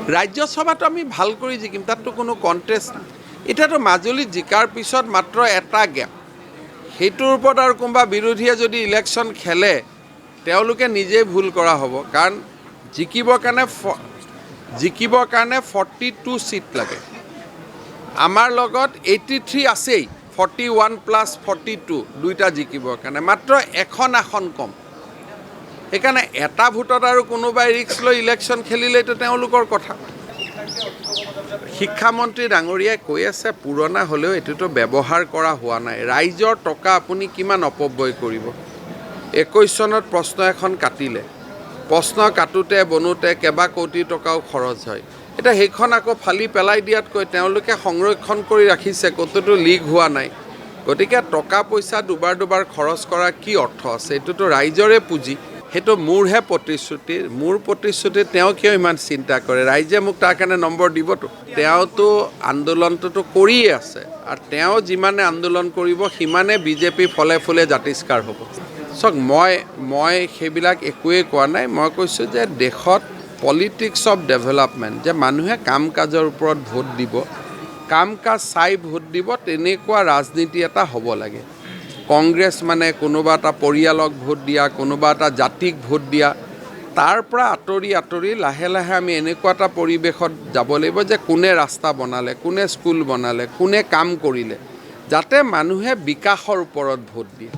ৰাজ্যসভাটো আমি ভাল কৰি জিকিম, তাততো কোনো কণ্টেষ্ট নাই। এতিয়াতো মাজুলীত জিকাৰ পিছত মাত্ৰ এটা গেপ, সেইটোৰ ওপৰত আৰু কোনোবা বিৰোধীয়ে যদি ইলেকশ্যন খেলে তেওঁলোকে নিজেই ভুল কৰা হ'ব। কাৰণ জিকিবৰ কাৰণে 42 ছিট লাগে। আমাৰ লগত 83 আছেই, 41 প্লাছ 42 দুইটা জিকিবৰ কাৰণে মাত্ৰ এখন আসন কম। সেইকাৰণে এটা ভোটত আৰু কোনোবাই ৰিক্স লৈ ইলেকশ্যন খেলিলেতো তেওঁলোকৰ কথা। শিক্ষামন্ত্ৰী ডাঙৰীয়াই কৈ আছে পুৰণা হ'লেও এইটোতো ব্যৱহাৰ কৰা হোৱা নাই। ৰাইজৰ টকা আপুনি কিমান অপব্যয় কৰিব? 21 চনত প্ৰশ্ন এখন কাটিলে, প্ৰশ্ন কাটোতে বনোতে কেইবা কোটি টকাও খৰচ হয়। এতিয়া সেইখন আকৌ ফালি পেলাই দিয়াতকৈ তেওঁলোকে সংৰক্ষণ কৰি ৰাখিছে, ক'তোতো লিক হোৱা নাই। গতিকে টকা পইচা দুবাৰ খৰচ কৰাৰ কি অৰ্থ আছে? এইটোতো ৰাইজৰে পুঁজি। সেইটো মোৰহে প্ৰতিশ্ৰুতি, মোৰ প্ৰতিশ্ৰুতি তেওঁ কিয় ইমান চিন্তা কৰে? ৰাইজে মোক তাৰ কাৰণে নম্বৰ দিবতো। তেওঁতো আন্দোলনটোতো কৰিয়ে আছে, আৰু তেওঁ যিমানে আন্দোলন কৰিব সিমানে বিজেপি ফলে ফুলে জাতিষ্কাৰ হ'ব। চাওক, মই সেইবিলাক একোৱেই কোৱা নাই। মই কৈছোঁ যে দেশত পলিটিক্স অফ ডেভেলপমেণ্ট, যে মানুহে কাম কাজৰ ওপৰত ভোট দিব, কাম কাজ চাই ভোট দিব, তেনেকুৱা ৰাজনীতি এটা হ'ব লাগে। কংগ্ৰেছ মানে কোনোবা এটা পৰিয়ালক ভোট দিয়া, কোনোবা এটা জাতিক ভোট দিয়া, তাৰ পৰা আঁতৰি লাহে লাহে আমি এনেকুৱা এটা পৰিৱেশত যাব লাগিব যে কোনে ৰাস্তা বনালে, কোনে স্কুল বনালে, কোনে কাম কৰিলে, যাতে মানুহে বিকাশৰ ওপৰত ভোট দিয়ে।